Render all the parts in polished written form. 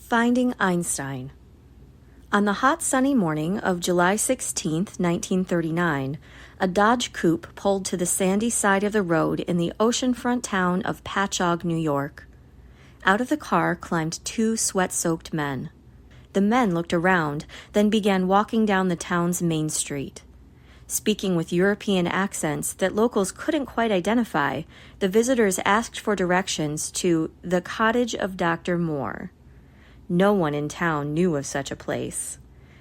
Finding Einstein. On the hot sunny morning of July 16, 1939, a Dodge coupe pulled to the sandy side of the road in the oceanfront town of Patchogue, New York. Out of the car climbed two sweat-soaked men. The men looked around, then began walking down the town's main street. Speaking with European accents that locals couldn't quite identify, the visitors asked for directions to the cottage of Dr. Moore. No one in town knew of such a place.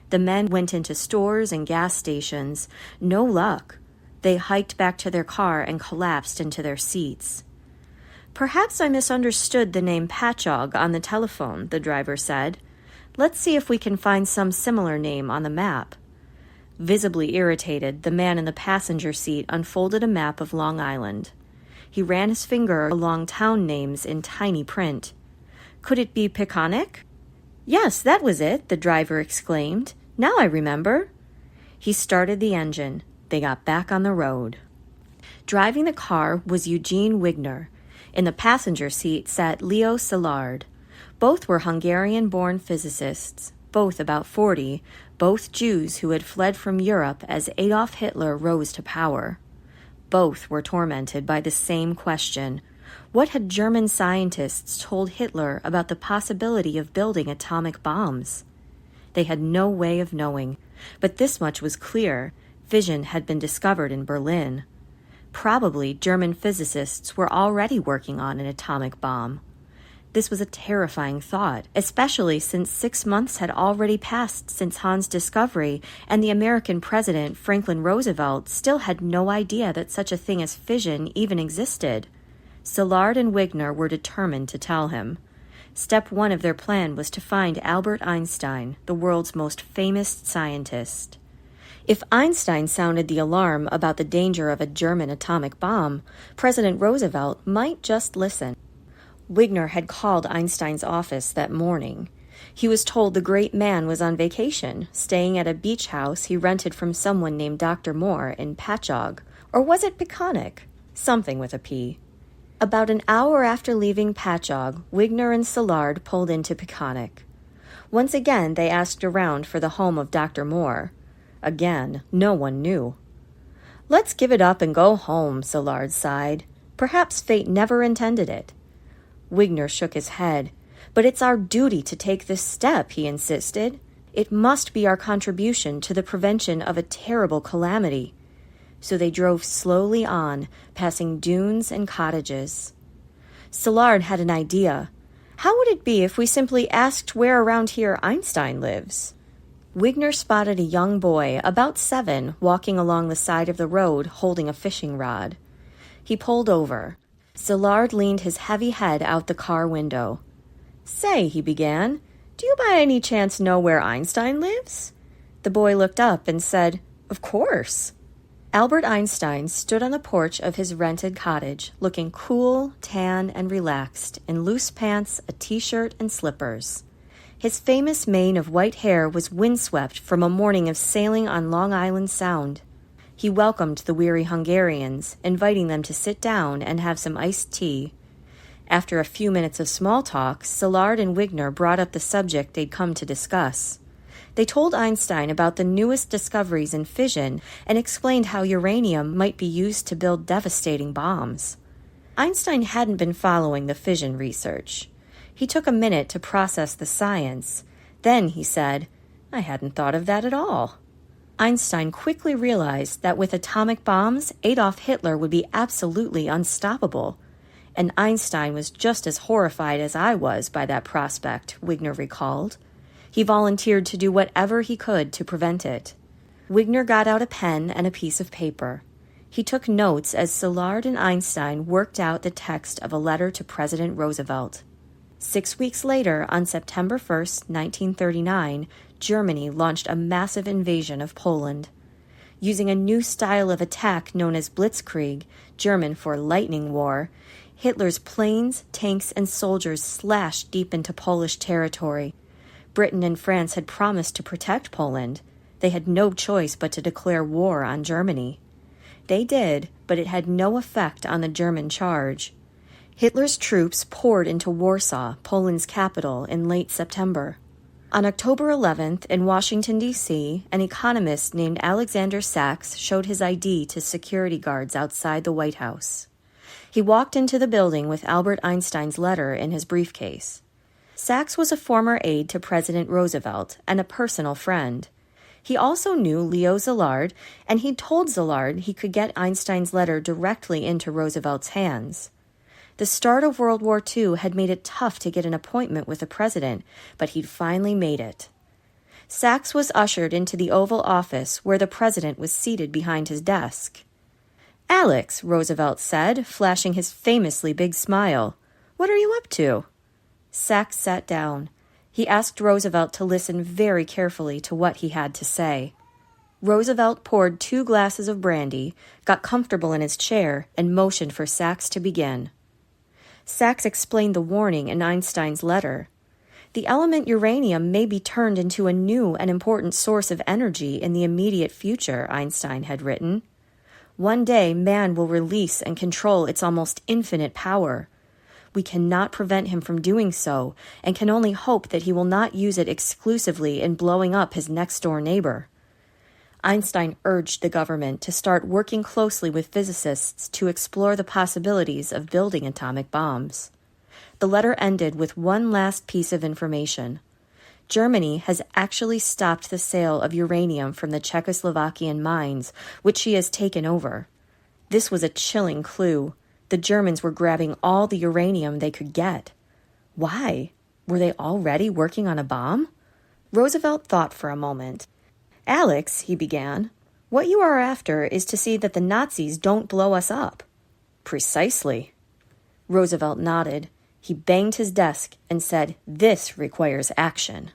The men went into stores and gas stations. No luck. They hiked back to their car and collapsed into their seats. "Perhaps I misunderstood the name Patchogue on the telephone," the driver said. "Let's see if we can find some similar name on the map." Visibly irritated, the man in the passenger seat unfolded a map of Long Island. He ran his finger along town names in tiny print. "Could it be Peconic?" "Yes, that was it," the driver exclaimed. "Now I remember." He started the engine. They got back on the road. Driving the car was Eugene Wigner. In the passenger seat sat Leo Szilard. Both were Hungarian-born physicists, both about 40, both Jews who had fled from Europe as Adolf Hitler rose to power. Both were tormented by the same question. What had German scientists told Hitler about the possibility of building atomic bombs? They had no way of knowing, but this much was clear. Fission had been discovered in Berlin. Probably German physicists were already working on an atomic bomb. This was a terrifying thought, especially since 6 months had already passed since Hahn's discovery, and the American president, Franklin Roosevelt, still had no idea that such a thing as fission even existed. Szilard and Wigner were determined to tell him. Step one of their plan was to find Albert Einstein, the world's most famous scientist. If Einstein sounded the alarm about the danger of a German atomic bomb, President Roosevelt might just listen. Wigner had called Einstein's office that morning. He was told the great man was on vacation, staying at a beach house he rented from someone named Dr. Moore in Patchogue. Or was it Peconic? Something with a P. About an hour after leaving Patchogue, Wigner and Szilard pulled into Peconic. Once again, they asked around for the home of Dr. Moore. Again, no one knew. "Let's give it up and go home," Szilard sighed. "Perhaps fate never intended it." Wigner shook his head. "But it's our duty to take this step," he insisted. "It must be our contribution to the prevention of a terrible calamity." So they drove slowly on, passing dunes and cottages. Szilard had an idea. How would it be if we simply asked where around here Einstein lives? Wigner spotted a young boy, about 7, walking along the side of the road holding a fishing rod. He pulled over. Szilard leaned his heavy head out the car window. "Say," he began, "do you by any chance know where Einstein lives?" The boy looked up and said, "Of course." Albert Einstein stood on the porch of his rented cottage, looking cool, tan, and relaxed, in loose pants, a t-shirt, and slippers. His famous mane of white hair was windswept from a morning of sailing on Long Island Sound. He welcomed the weary Hungarians, inviting them to sit down and have some iced tea. After a few minutes of small talk, Szilard and Wigner brought up the subject they'd come to discuss. They told Einstein about the newest discoveries in fission and explained how uranium might be used to build devastating bombs. Einstein hadn't been following the fission research. He took a minute to process the science. Then he said, "I hadn't thought of that at all." Einstein quickly realized that with atomic bombs, Adolf Hitler would be absolutely unstoppable. And Einstein was just as horrified as I was by that prospect, Wigner recalled. He volunteered to do whatever he could to prevent it. Wigner got out a pen and a piece of paper. He took notes as Szilard and Einstein worked out the text of a letter to President Roosevelt. 6 weeks later, on September 1st, 1939, Germany launched a massive invasion of Poland. Using a new style of attack known as Blitzkrieg, German for lightning war, Hitler's planes, tanks, and soldiers slashed deep into Polish territory. Britain and France had promised to protect Poland. They had no choice but to declare war on Germany. They did, but it had no effect on the German charge. Hitler's troops poured into Warsaw, Poland's capital, in late September. On October 11th, in Washington, D.C., an economist named Alexander Sachs showed his ID to security guards outside the White House. He walked into the building with Albert Einstein's letter in his briefcase. Sachs was a former aide to President Roosevelt and a personal friend. He also knew Leo Szilard, and he'd told Szilard he could get Einstein's letter directly into Roosevelt's hands. The start of World War II had made it tough to get an appointment with the president, but he'd finally made it. Sachs was ushered into the Oval Office where the president was seated behind his desk. "Alex," Roosevelt said, flashing his famously big smile, "what are you up to?" Sachs sat down. He asked Roosevelt to listen very carefully to what he had to say. Roosevelt poured 2 glasses of brandy, got comfortable in his chair, and motioned for Sachs to begin. Sachs explained the warning in Einstein's letter. The element uranium may be turned into a new and important source of energy in the immediate future, Einstein had written. One day, man will release and control its almost infinite power. We cannot prevent him from doing so, and can only hope that he will not use it exclusively in blowing up his next-door neighbor. Einstein urged the government to start working closely with physicists to explore the possibilities of building atomic bombs. The letter ended with one last piece of information. Germany has actually stopped the sale of uranium from the Czechoslovakian mines, which she has taken over. This was a chilling clue. The Germans were grabbing all the uranium they could get. Why? Were they already working on a bomb? Roosevelt thought for a moment. "Alex," he began, "what you are after is to see that the Nazis don't blow us up." "Precisely." Roosevelt nodded. He banged his desk and said, "This requires action."